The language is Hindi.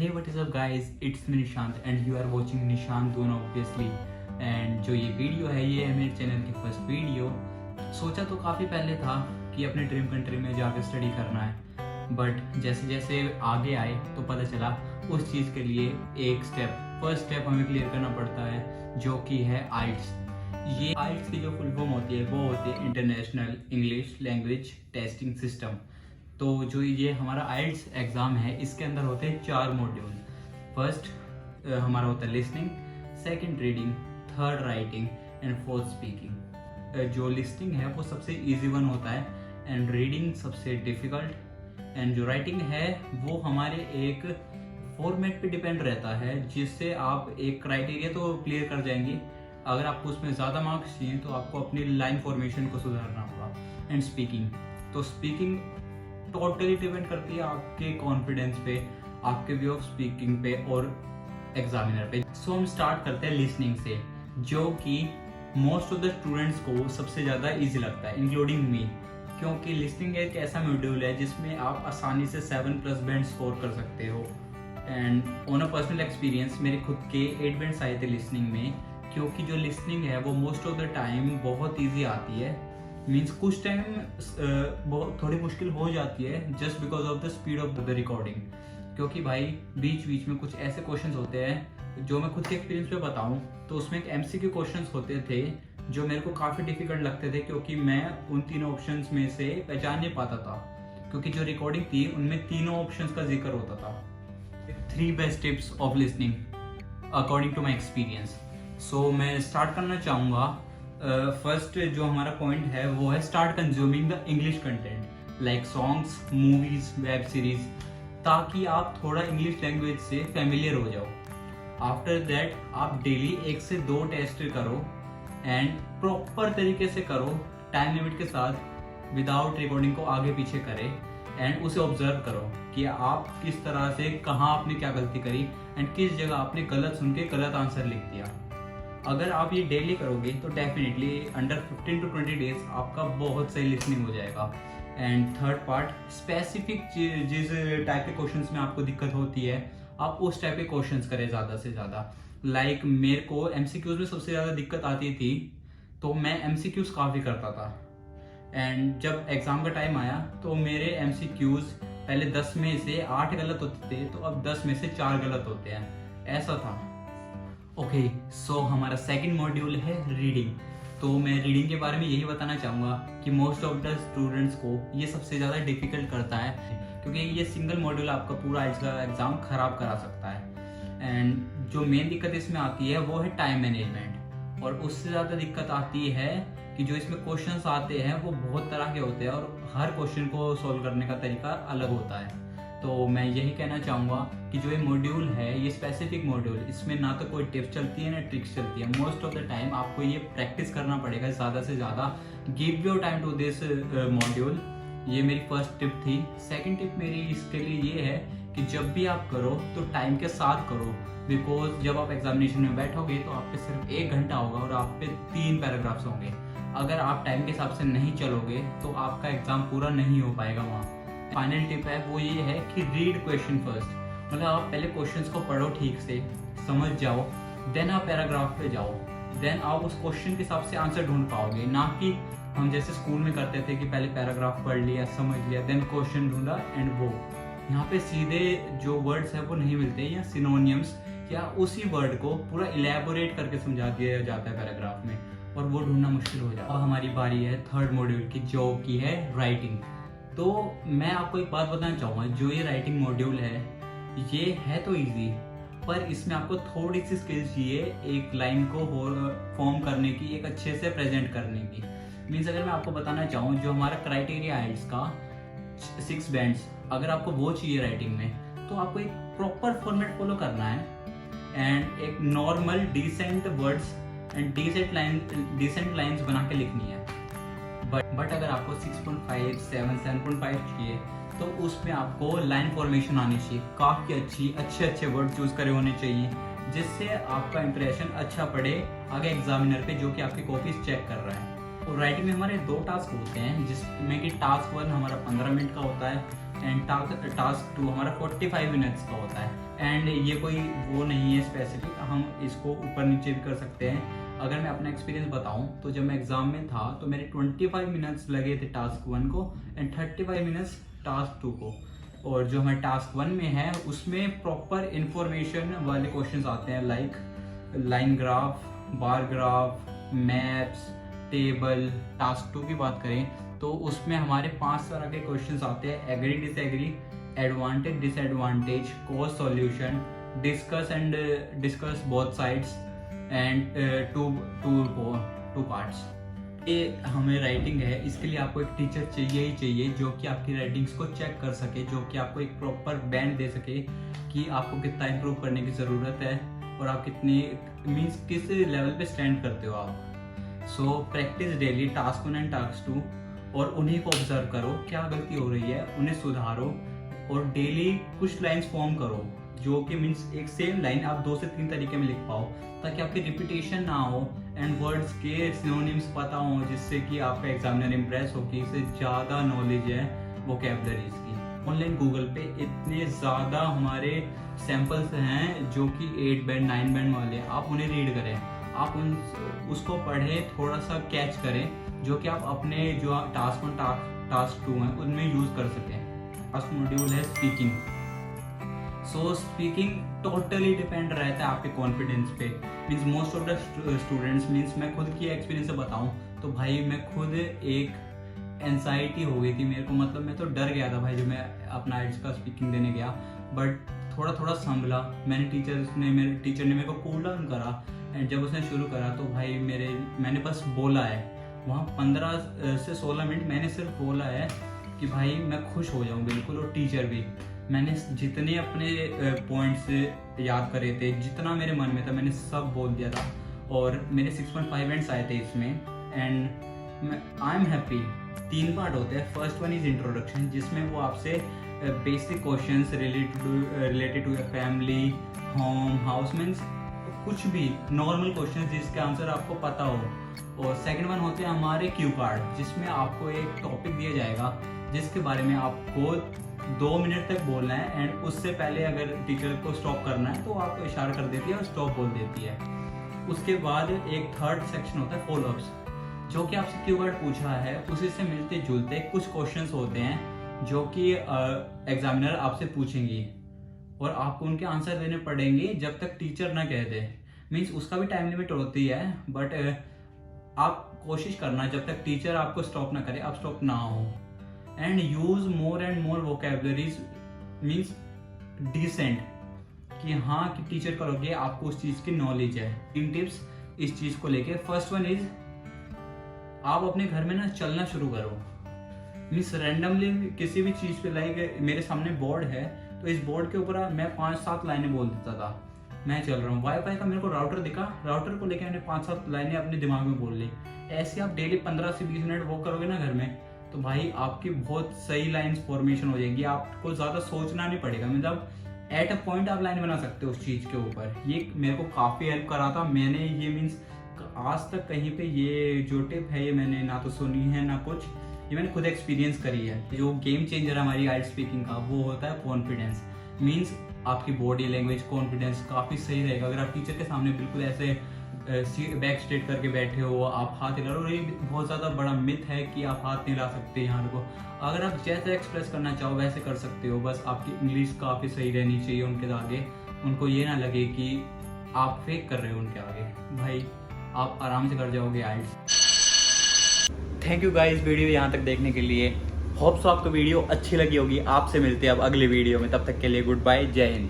Hey, what is up guys? It's me Nishant and you are watching Nishant Doon obviously। and जो ये वीडियो है ये है मेरे चैनल की फर्स्ट वीडियो। सोचा तो काफ़ी पहले था कि अपने ड्रीम कंट्री में जाकर स्टडी करना है, बट जैसे जैसे आगे आए तो पता चला उस चीज़ के लिए एक फर्स्ट स्टेप हमें क्लियर करना पड़ता है, जो कि है आइट्स। ये आइट्स की जो फुल फॉर्म होती है वो होती है international English language testing system. तो जो ये हमारा आइल्स एग्ज़ाम है इसके अंदर होते हैं 4 मॉड्यूल। फर्स्ट हमारा होता है listening, second reading, third writing and fourth speaking. जो लिसनिंग है वो सबसे इजी वन होता है एंड रीडिंग सबसे डिफ़िकल्ट, एंड जो राइटिंग है वो हमारे एक फॉर्मेट पे डिपेंड रहता है जिससे आप एक क्राइटेरिया तो क्लियर कर जाएंगे। अगर आपको उसमें ज़्यादा मार्क्स चाहिए तो आपको अपनी लाइन फॉर्मेशन को सुधारना होगा। एंड स्पीकिंग, तो स्पीकिंग टोटली डिपेंड करती है आपके कॉन्फिडेंस पे, आपके वे ऑफ स्पीकिंग पे और एग्जामिनर पे। सो हम स्टार्ट करते हैं लिसनिंग से, जो कि मोस्ट ऑफ द स्टूडेंट्स को सबसे ज़्यादा इजी लगता है, इंक्लूडिंग मी, क्योंकि लिसनिंग एक ऐसा मॉड्यूल है जिसमें आप आसानी से 7+ बैंड स्कोर कर सकते हो। And on a personal experience मेरे खुद के 8 बैंड्स आए थे लिसनिंग में, क्योंकि जो लिसनिंग है वो मोस्ट ऑफ द टाइम बहुत ईजी आती है। मीन्स कुछ टाइम बहुत थोड़ी मुश्किल हो जाती है just because of the speed of the recording, क्योंकि भाई बीच बीच में कुछ ऐसे क्वेश्चंस होते हैं जो मैं खुद के एक्सपीरियंस पे बताऊं तो उसमें एक MCQ क्वेश्चंस होते थे जो मेरे को काफ़ी डिफिकल्ट लगते थे, क्योंकि मैं उन तीनों ऑप्शंस में से पहचान नहीं पाता था, क्योंकि जो रिकॉर्डिंग थी उनमें तीनों ऑप्शंस का जिक्र होता था। 3 best tips of listening according to my experience. So मैं स्टार्ट करना चाहूँगा। फर्स्ट जो हमारा पॉइंट है वो है start consuming the English content like songs, movies, web series, ताकि आप थोड़ा इंग्लिश लैंग्वेज से फेमिलियर हो जाओ। आफ्टर दैट आप डेली 1 से 2 टेस्ट करो एंड प्रॉपर तरीके से करो, टाइम लिमिट के साथ, विदाउट रिकॉर्डिंग को आगे पीछे करें एंड उसे ऑब्जर्व करो कि आप किस तरह से, कहाँ आपने क्या गलती करी एंड किस जगह आपने गलत सुन के गलत आंसर लिख दिया। अगर आप ये डेली करोगे तो डेफिनेटली अंडर 15 to 20 डेज आपका बहुत सही लिसनिंग हो जाएगा। एंड थर्ड पार्ट, स्पेसिफिक जिस टाइप के क्वेश्चंस में आपको दिक्कत होती है आप उस टाइप के क्वेश्चंस करें ज़्यादा से ज़्यादा। लाइक मेरे को MCQs में सबसे ज़्यादा दिक्कत आती थी तो मैं MCQs काफ़ी करता था। एंड जब एग्ज़ाम का टाइम आया तो मेरे MCQs पहले 10 में से 8 गलत होते थे, तो अब 10 में से 4 गलत होते हैं, ऐसा था। ओके, सो हमारा सेकंड मॉड्यूल है रीडिंग। तो मैं रीडिंग के बारे में यही बताना चाहूँगा कि मोस्ट ऑफ द स्टूडेंट्स को ये सबसे ज़्यादा डिफिकल्ट करता है, क्योंकि ये सिंगल मॉड्यूल आपका पूरा आज का एग्ज़ाम ख़राब करा सकता है। एंड जो मेन दिक्कत इसमें आती है वो है टाइम मैनेजमेंट, और उससे ज़्यादा दिक्कत आती है कि जो इसमें क्वेश्चंस आते हैं वो बहुत तरह के होते हैं और हर क्वेश्चन को सॉल्व करने का तरीका अलग होता है। तो मैं यही कहना चाहूँगा कि जो ये मॉड्यूल है, ये स्पेसिफिक मॉड्यूल, इसमें ना तो कोई टिप्स चलती है ना ट्रिक्स चलती है। मोस्ट ऑफ द टाइम आपको ये प्रैक्टिस करना पड़ेगा ज़्यादा से ज़्यादा। Give your time to this module. ये मेरी फर्स्ट टिप थी। सेकंड टिप मेरी इसके लिए ये है कि जब भी आप करो तो टाइम के साथ करो, बिकॉज जब आप एग्जामिनेशन में बैठोगे तो आप पे सिर्फ 1 घंटा होगा और आप पे 3 पैराग्राफ्स होंगे। अगर आप टाइम के हिसाब से नहीं चलोगे तो आपका एग्ज़ाम पूरा नहीं हो पाएगा वहाँ। फाइनल टिप है वो ये है कि रीड क्वेश्चन फर्स्ट, मतलब आप पहले क्वेश्चंस को पढ़ो, ठीक से समझ जाओ, देन आप पैराग्राफ पे जाओ, देन आप उस क्वेश्चन के हिसाब से आंसर ढूंढ पाओगे। ना कि हम जैसे स्कूल में करते थे कि पहले पैराग्राफ पढ़ लिया, समझ लिया, देन क्वेश्चन ढूंढा एंड वो। यहाँ पे सीधे जो वर्ड्स है वो नहीं मिलते, या सिनोनियम्स या उसी वर्ड को पूरा इलेबोरेट करके समझा दिया जाता है पैराग्राफ में, और वो ढूंढना मुश्किल हो जाता है। अब हमारी बारी है थर्ड मॉड्यूल की, जो की है राइटिंग। तो मैं आपको एक बात बताना चाहूँगा, जो ये राइटिंग मॉड्यूल है ये है तो इजी, पर इसमें आपको थोड़ी सी स्किल चाहिए एक लाइन को फॉर्म करने की, एक अच्छे से प्रेजेंट करने की। मीन्स अगर मैं आपको बताना चाहूँ, जो हमारा क्राइटेरिया है इसका 6 बैंड्स, अगर आपको वो चाहिए राइटिंग में तो आपको एक प्रॉपर फॉर्मेट फॉलो करना है एंड एक normal decent words and decent lines बना के लिखनी है। बट अगर आपको 6.5, 7, 7.5 चाहिए तो उसमें आपको लाइन फॉर्मेशन आनी चाहिए, काफ़ी अच्छे वर्ड चूज करे होने चाहिए, जिससे आपका इंप्रेशन अच्छा पड़े आगे एग्जामिनर पे, जो कि आपकी कॉपीज चेक कर रहा है। और राइटिंग में हमारे 2 टास्क होते हैं, जिसमें कि टास्क 1 हमारा 15 मिनट का होता है, एंड टास्क 2 हमारा 45 मिनट्स का होता है। एंड ये कोई वो नहीं है स्पेसिफिक, हम इसको ऊपर नीचे भी कर सकते हैं। अगर मैं अपना एक्सपीरियंस बताऊं तो जब मैं एग्जाम में था तो मेरे 25 मिनट्स लगे थे टास्क 1 को एंड 35 मिनट्स टास्क 2 को। और जो हमारे टास्क 1 में है उसमें प्रॉपर इंफॉर्मेशन वाले क्वेश्चंस आते हैं, like line graph, bar graph, maps, table. Task 2 की बात करें तो उसमें हमारे 5 तरह के क्वेश्चंस आते हैं, agree disagree, advantage disadvantage, cause solution, discuss both sides and two parts. ये हमें राइटिंग है, इसके लिए आपको एक टीचर चाहिए ही चाहिए जो कि आपकी राइटिंग्स को चेक कर सके, जो कि आपको एक प्रॉपर बैंड दे सके कि आपको कितना इम्प्रूव करने की ज़रूरत है और आप कितनी मीन्स किस लेवल पे स्टैंड करते हो आप। So practice daily task 1 and task 2 और उन्हीं को ऑब्जर्व करो, क्या गलती हो रही है उन्हें सुधारो और डेली कुछ लाइन्स फॉर्म करो जो कि मीन्स एक सेम लाइन आप 2 से 3 तरीके में लिख पाओ ताकि आपकी रिपीटेशन ना हो एंड वर्ड्स के सिनोनिम्स पता हो, जिससे कि आपका एग्जामिनर इम्प्रेस हो कि इसे ज़्यादा नॉलेज है वोकैबुलरीज की। ऑनलाइन गूगल पे इतने ज़्यादा हमारे सैम्पल्स हैं जो कि 8 बैंड 9 बैंड वाले, आप उन्हें रीड करें, आप उसको पढ़ें, थोड़ा सा कैच करें जो कि आप अपने जो टास्क 1 टास्क 2 हैं उनमें यूज़ कर सकें। फर्स्ट मॉड्यूल है स्पीकिंग। सो स्पीकिंग टोटली डिपेंड रहता है आपके कॉन्फिडेंस पे। Means most of the students, means मैं खुद की एक्सपीरियंस से बताऊं तो भाई मैं खुद एक एंजाइटी हो गई थी मेरे को, मतलब मैं तो डर गया था भाई जब मैं अपना आइल्स का स्पीकिंग देने गया। बट थोड़ा थोड़ा संभला, मेरे टीचर ने मेरे को कूल डाउन करा एंड जब उसने शुरू करा तो भाई मैंने बस बोला है वहाँ 15 से 16 मिनट मैंने सिर्फ बोला है कि भाई मैं खुश हो जाऊँ बिल्कुल। और टीचर भी, मैंने जितने अपने पॉइंट्स याद करे थे, जितना मेरे मन में था मैंने सब बोल दिया था और मेरे 6.5 बैंड्स आए थे इसमें and I am happy. 3 part होते हैं। फर्स्ट वन इज इंट्रोडक्शन जिसमें वो आपसे basic questions related to your family, home, house, means कुछ भी नॉर्मल क्वेश्चंस जिसके आंसर आपको पता हो। और सेकंड वन होते हैं हमारे क्यू कार्ड जिसमें आपको एक टॉपिक दिया जाएगा जिसके बारे में आपको 2 मिनट तक बोलना है एंड उससे पहले अगर टीचर को स्टॉप करना है तो आपको इशारा कर देती है और स्टॉप बोल देती है। उसके बाद एक थर्ड सेक्शन होता है फॉलोअप्स, जो कि आपसे कीवर्ड पूछा है उसी से मिलते जुलते कुछ क्वेश्चंस होते हैं जो कि एग्जामिनर आपसे पूछेंगी और आपको उनके आंसर देने पड़ेंगे जब तक टीचर ना कह दे। मीन्स उसका भी टाइम लिमिट होती है बट आप कोशिश करना जब तक टीचर आपको स्टॉप ना करे आप स्टॉप ना हो। And use more and more vocabularies, means decent, कि हाँ कि टीचर करोगे आपको उस चीज की नॉलेज है। 3 टिप्स इस चीज को लेके। फर्स्ट वन इज आप अपने घर में ना चलना शुरू करो। मीन्स रैंडमली किसी भी चीज पे, लाइक मेरे सामने बोर्ड है तो इस बोर्ड के ऊपर मैं 5-7 लाइनें बोल देता था, मैं चल रहा हूँ। वाईफाई का मेरे को राउटर दिखा, राउटर को लेके मैंने 5-7 लाइनें अपने दिमाग में बोल ली। ऐसे आप डेली 15 से 20 मिनट वॉक करोगे ना घर में तो भाई आपकी बहुत सही लाइंस फॉर्मेशन हो जाएगी, आपको ज़्यादा सोचना नहीं पड़ेगा। मतलब एट अ पॉइंट आप लाइन बना सकते हो उस चीज़ के ऊपर। ये मेरे को काफ़ी हेल्प करा था। मैंने ये मीन्स आज तक कहीं पे ये जो टिप है ये मैंने ना तो सुनी है ना कुछ, ये मैंने खुद एक्सपीरियंस करी है। जो गेम चेंजर है हमारी आइल्स स्पीकिंग का वो होता है कॉन्फिडेंस। मीन्स आपकी बॉडी लैंग्वेज, कॉन्फिडेंस काफ़ी सही रहेगा। अगर आप टीचर के सामने बिल्कुल ऐसे बैक स्ट्रेट करके बैठे हो, आप हाथ हिला रहे हो, ये बहुत ज़्यादा बड़ा मिथ है कि आप हाथ नहीं हिला सकते यहाँ को। अगर आप जैसे एक्सप्रेस करना चाहो वैसे कर सकते हो, बस आपकी इंग्लिश काफ़ी सही रहनी चाहिए उनके आगे। उनको ये ना लगे कि आप फेक कर रहे हो उनके आगे, भाई आप आराम से कर जाओगे आइल्स। थैंक यू गाइस वीडियो यहाँ तक देखने के लिए। होप्स आपको वीडियो अच्छी लगी होगी। आपसे मिलते हैं अब अगले वीडियो में, तब तक के लिए गुड बाय, जय हिंद।